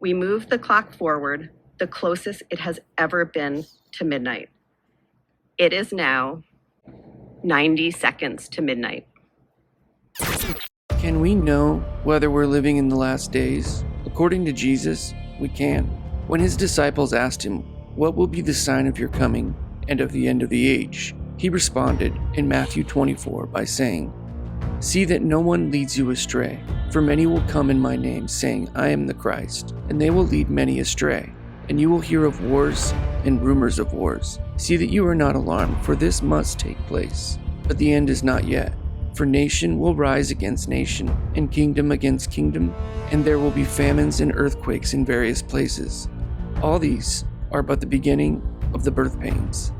We move the clock forward the closest it has ever been to midnight. It is now 90 seconds to midnight. Can we know whether we're living in the last days? According to Jesus, we can. When his disciples asked him, "What will be the sign of your coming and of the end of the age?" he responded in Matthew 24 by saying, "See that no one leads you astray, for many will come in my name, saying, 'I am the Christ,' and they will lead many astray. And you will hear of wars and rumors of wars. See that you are not alarmed, for this must take place. But the end is not yet. For nation will rise against nation, and kingdom against kingdom, and there will be famines and earthquakes in various places. All these are but the beginning of the birth pains."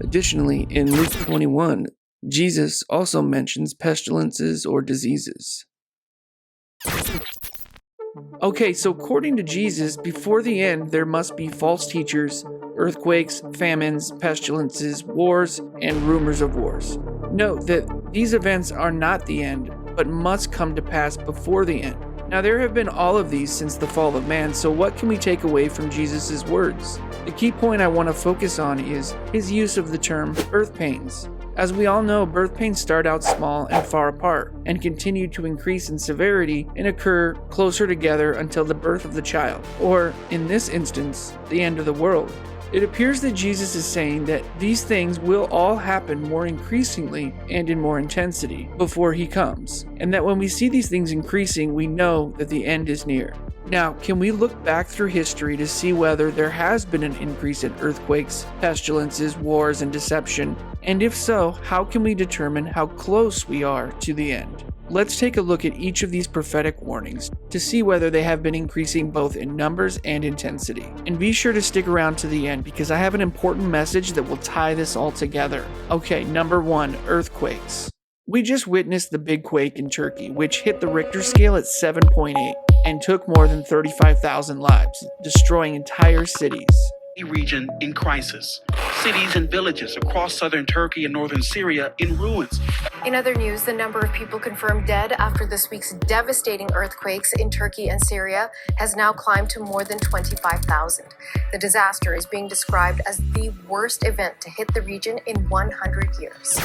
Additionally, in Luke 21, Jesus also mentions pestilences or diseases. Okay, so according to Jesus, before the end, there must be false teachers, earthquakes, famines, pestilences, wars, and rumors of wars. Note that these events are not the end, but must come to pass before the end. Now, there have been all of these since the fall of man, so what can we take away from Jesus' words? The key point I want to focus on is his use of the term birth pains. As we all know, birth pains start out small and far apart, and continue to increase in severity and occur closer together until the birth of the child, or, in this instance, the end of the world. It appears that Jesus is saying that these things will all happen more increasingly and in more intensity before he comes, and that when we see these things increasing, we know that the end is near. Now, can we look back through history to see whether there has been an increase in earthquakes, pestilences, wars, and deception? And if so, how can we determine how close we are to the end? Let's take a look at each of these prophetic warnings to see whether they have been increasing both in numbers and intensity. And be sure to stick around to the end because I have an important message that will tie this all together. Okay, number 1, earthquakes. We just witnessed the big quake in Turkey, which hit the Richter scale at 7.8 and took more than 35,000 lives, destroying entire cities. Region in crisis. Cities and villages across southern Turkey and northern Syria in ruins. In other news, the number of people confirmed dead after this week's devastating earthquakes in Turkey and Syria has now climbed to more than 25,000. The disaster is being described as the worst event to hit the region in 100 years.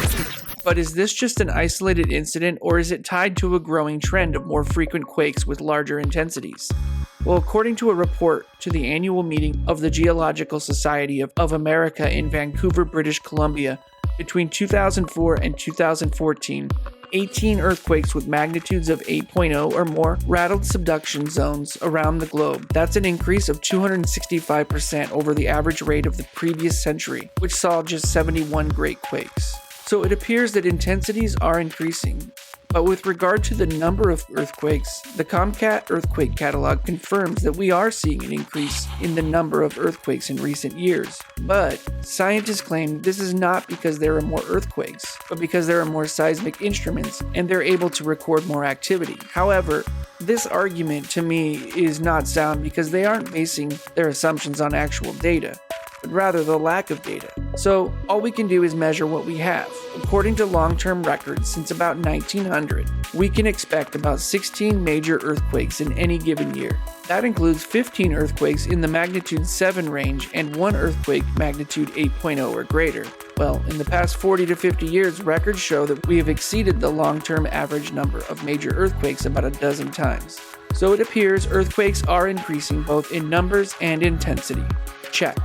But is this just an isolated incident, or is it tied to a growing trend of more frequent quakes with larger intensities? Well, according to a report to the annual meeting of the Geological Society of America in Vancouver, British Columbia, between 2004 and 2014, 18 earthquakes with magnitudes of 8.0 or more rattled subduction zones around the globe. That's an increase of 265% over the average rate of the previous century, which saw just 71 great quakes. So it appears that intensities are increasing. But with regard to the number of earthquakes, the Comcat Earthquake Catalog confirms that we are seeing an increase in the number of earthquakes in recent years. But scientists claim this is not because there are more earthquakes, but because there are more seismic instruments and they're able to record more activity. However, this argument to me is not sound because they aren't basing their assumptions on actual data, but rather the lack of data. So all we can do is measure what we have. According to long-term records since about 1900, we can expect about 16 major earthquakes in any given year. That includes 15 earthquakes in the magnitude 7 range and 1 earthquake magnitude 8.0 or greater. Well, in the past 40 to 50 years, records show that we have exceeded the long-term average number of major earthquakes about a dozen times. So it appears earthquakes are increasing both in numbers and intensity. Check.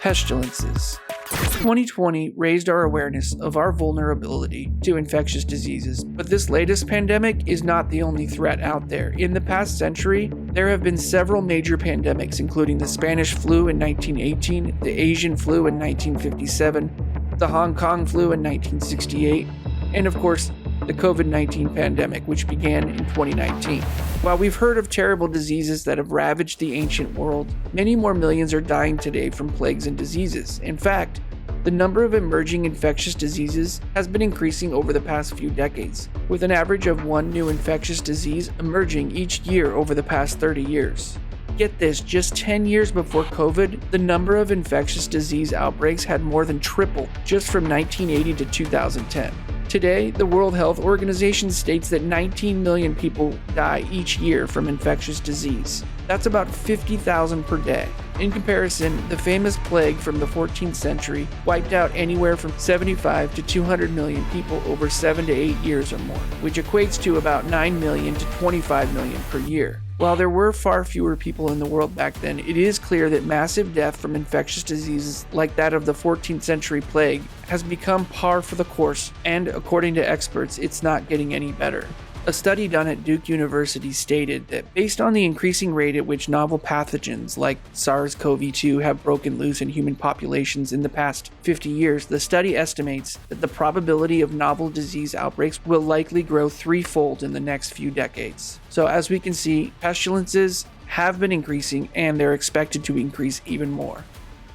Pestilences. 2020 raised our awareness of our vulnerability to infectious diseases, but this latest pandemic is not the only threat out there. In the past century, there have been several major pandemics, including the Spanish flu in 1918, the Asian flu in 1957, the Hong Kong flu in 1968, and of course, the COVID-19 pandemic, which began in 2019. While we've heard of terrible diseases that have ravaged the ancient world, many more millions are dying today from plagues and diseases. In fact, the number of emerging infectious diseases has been increasing over the past few decades, with an average of 1 new infectious disease emerging each year over the past 30 years. Get this, just 10 years before COVID, the number of infectious disease outbreaks had more than tripled just from 1980 to 2010. Today, the World Health Organization states that 19 million people die each year from infectious disease. That's about 50,000 per day. In comparison, the famous plague from the 14th century wiped out anywhere from 75 to 200 million people over 7 to 8 years or more, which equates to about 9 million to 25 million per year. While there were far fewer people in the world back then, it is clear that massive death from infectious diseases like that of the 14th century plague has become par for the course, and according to experts, it's not getting any better. A study done at Duke University stated that based on the increasing rate at which novel pathogens like SARS-CoV-2 have broken loose in human populations in the past 50 years, the study estimates that the probability of novel disease outbreaks will likely grow threefold in the next few decades. So as we can see, pestilences have been increasing and they're expected to increase even more.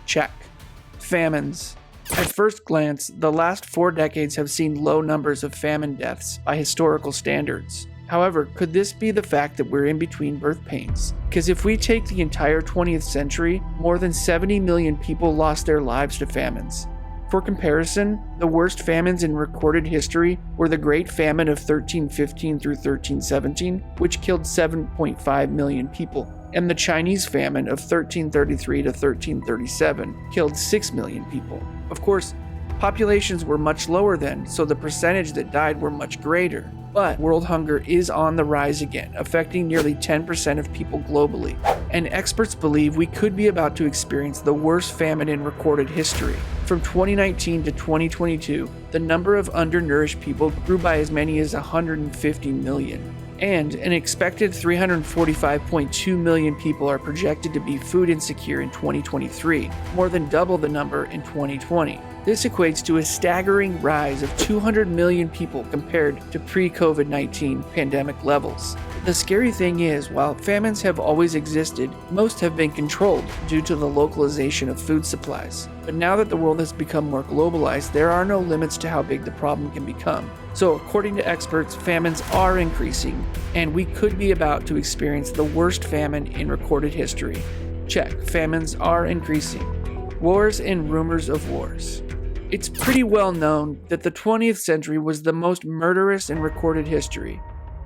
Check. Famines. At first glance, the last 4 decades have seen low numbers of famine deaths by historical standards. However, could this be the fact that we're in between birth pains? Because if we take the entire 20th century, more than 70 million people lost their lives to famines. For comparison, the worst famines in recorded history were the Great Famine of 1315 through 1317, which killed 7.5 million people, and the Chinese famine of 1333 to 1337 killed 6 million people. Of course, populations were much lower then, so the percentage that died were much greater. But world hunger is on the rise again, affecting nearly 10% of people globally. And experts believe we could be about to experience the worst famine in recorded history. From 2019 to 2022, the number of undernourished people grew by as many as 150 million. And an expected 345.2 million people are projected to be food insecure in 2023, more than double the number in 2020. This equates to a staggering rise of 200 million people compared to pre-COVID-19 pandemic levels. The scary thing is, while famines have always existed, most have been controlled due to the localization of food supplies. But now that the world has become more globalized, there are no limits to how big the problem can become. So according to experts, famines are increasing, and we could be about to experience the worst famine in recorded history. Check, famines are increasing. Wars and rumors of wars. It's pretty well known that the 20th century was the most murderous in recorded history.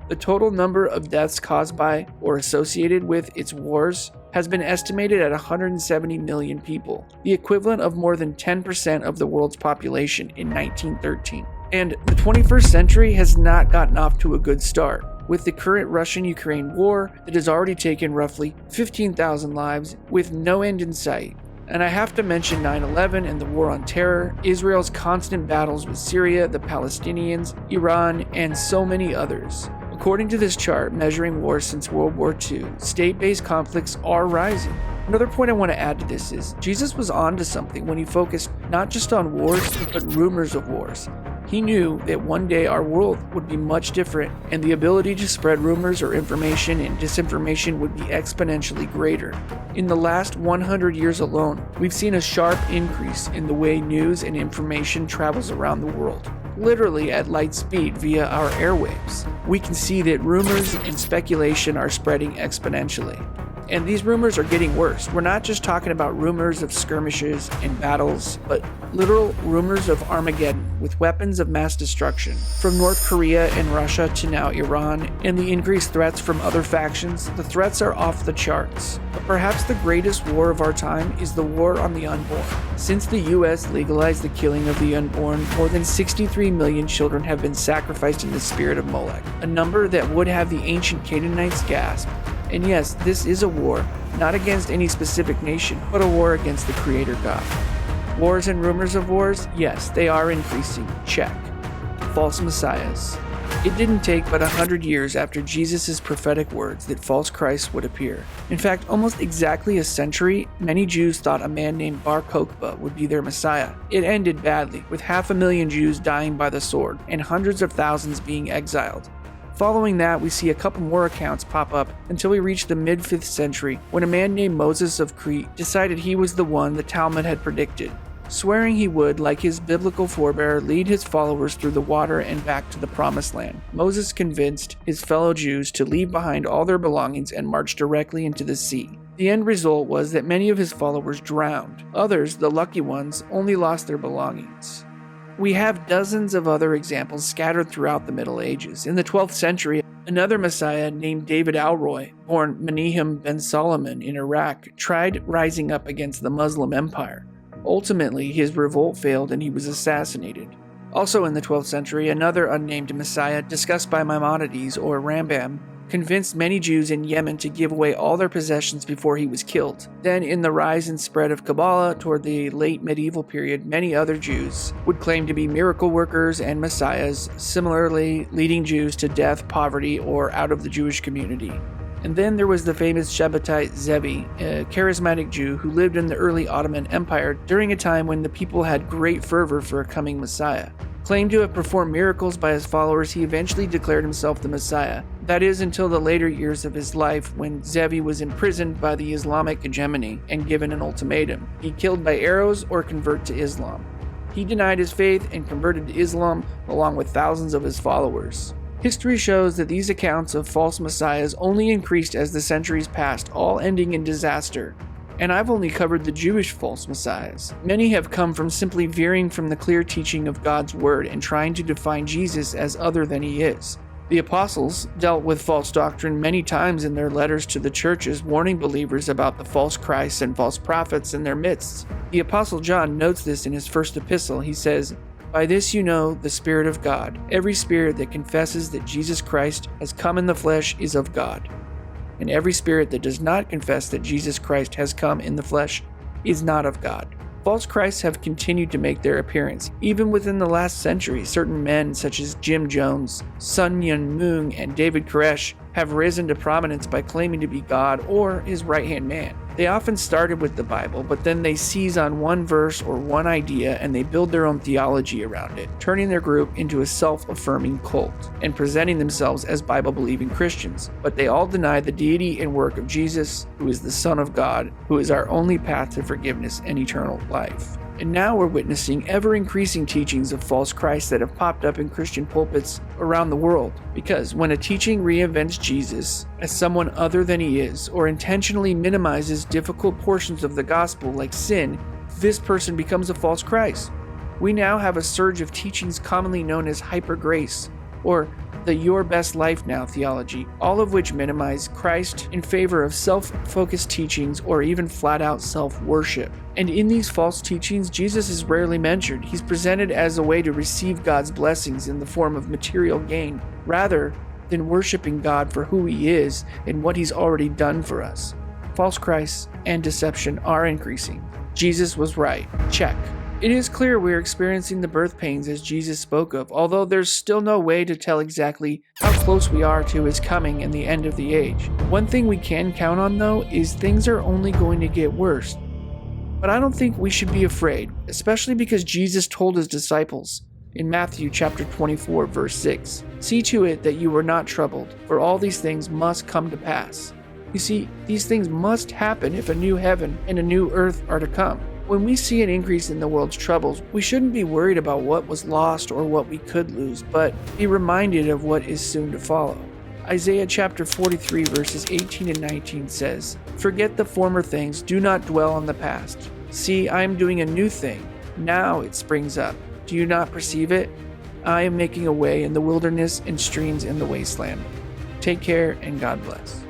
The total number of deaths caused by or associated with its wars has been estimated at 170 million people, the equivalent of more than 10% of the world's population in 1913. And the 21st century has not gotten off to a good start, with the current Russian-Ukraine war that has already taken roughly 15,000 lives with no end in sight. And I have to mention 9/11 and the war on terror, Israel's constant battles with Syria, the Palestinians, Iran, and so many others. According to this chart measuring wars since World War II, state-based conflicts are rising. Another point I want to add to this is, Jesus was onto something when he focused not just on wars, but rumors of wars. He knew that one day our world would be much different, and the ability to spread rumors or information and disinformation would be exponentially greater. In the last 100 years alone, we've seen a sharp increase in the way news and information travels around the world, literally at light speed via our airwaves. We can see that rumors and speculation are spreading exponentially. And these rumors are getting worse. We're not just talking about rumors of skirmishes and battles, but literal rumors of Armageddon with weapons of mass destruction. From North Korea and Russia to now Iran, and the increased threats from other factions, the threats are off the charts. But perhaps the greatest war of our time is the war on the unborn. Since the US legalized the killing of the unborn, more than 63 million children have been sacrificed in the spirit of Molech, a number that would have the ancient Canaanites gasp. And yes, this is a war, not against any specific nation, but a war against the Creator God. Wars and rumors of wars? Yes, they are increasing. Check. False messiahs. It didn't take but 100 years after Jesus' prophetic words that false Christs would appear. In fact, almost exactly a century, many Jews thought a man named Bar Kokhba would be their Messiah. It ended badly, with 500,000 Jews dying by the sword, and hundreds of thousands being exiled. Following that, we see a couple more accounts pop up until we reach the mid-5th century, when a man named Moses of Crete decided he was the one the Talmud had predicted, swearing he would, like his biblical forebear, lead his followers through the water and back to the Promised Land. Moses convinced his fellow Jews to leave behind all their belongings and march directly into the sea. The end result was that many of his followers drowned. Others, the lucky ones, only lost their belongings. We have dozens of other examples scattered throughout the Middle Ages. In the 12th century, another Messiah named David Alroy, born Menahem ben Solomon in Iraq, tried rising up against the Muslim Empire. Ultimately, his revolt failed and he was assassinated. Also in the 12th century, another unnamed Messiah, discussed by Maimonides or Rambam, convinced many Jews in Yemen to give away all their possessions before he was killed. Then, in the rise and spread of Kabbalah toward the late medieval period, many other Jews would claim to be miracle workers and messiahs, similarly leading Jews to death, poverty, or out of the Jewish community. And then there was the famous Shabbatite Zevi, a charismatic Jew who lived in the early Ottoman Empire during a time when the people had great fervor for a coming Messiah. Claimed to have performed miracles by his followers, he eventually declared himself the Messiah. That is, until the later years of his life, when Zevi was imprisoned by the Islamic hegemony and given an ultimatum: be killed by arrows or convert to Islam. He denied his faith and converted to Islam along with thousands of his followers. History shows that these accounts of false messiahs only increased as the centuries passed, all ending in disaster. And I've only covered the Jewish false messiahs. Many have come from simply veering from the clear teaching of God's word and trying to define Jesus as other than he is. The apostles dealt with false doctrine many times in their letters to the churches, warning believers about the false Christs and false prophets in their midst. The apostle John notes this in his first epistle. He says, "By this you know the Spirit of God. Every spirit that confesses that Jesus Christ has come in the flesh is of God. And every spirit that does not confess that Jesus Christ has come in the flesh is not of God." False Christs have continued to make their appearance. Even within the last century, certain men such as Jim Jones, Sun Myung Moon, and David Koresh have risen to prominence by claiming to be God or his right-hand man. They often started with the Bible, but then they seize on one verse or one idea and they build their own theology around it, turning their group into a self-affirming cult and presenting themselves as Bible-believing Christians. But they all deny the deity and work of Jesus, who is the Son of God, who is our only path to forgiveness and eternal life. And now we're witnessing ever-increasing teachings of false Christs that have popped up in Christian pulpits around the world. Because when a teaching reinvents Jesus as someone other than he is, or intentionally minimizes difficult portions of the gospel like sin, this person becomes a false Christ. We now have a surge of teachings commonly known as hyper-grace, or the your best life now theology, all of which minimize Christ in favor of self-focused teachings or even flat-out self-worship. And in these false teachings, Jesus is rarely mentioned. He's presented as a way to receive God's blessings in the form of material gain, rather than worshiping God for who he is and what he's already done for us. False Christs and deception are increasing. Jesus was right. Check. It is clear we are experiencing the birth pains as Jesus spoke of, although there's still no way to tell exactly how close we are to his coming and the end of the age. One thing we can count on, though, is things are only going to get worse. But I don't think we should be afraid, especially because Jesus told his disciples in Matthew chapter 24, verse 6, "See to it that you are not troubled, for all these things must come to pass." You see, these things must happen if a new heaven and a new earth are to come. When we see an increase in the world's troubles, we shouldn't be worried about what was lost or what we could lose, but be reminded of what is soon to follow. Isaiah chapter 43 verses 18 and 19 says, "Forget the former things, do not dwell on the past. See, I am doing a new thing. Now it springs up. Do you not perceive it? I am making a way in the wilderness and streams in the wasteland." Take care and God bless.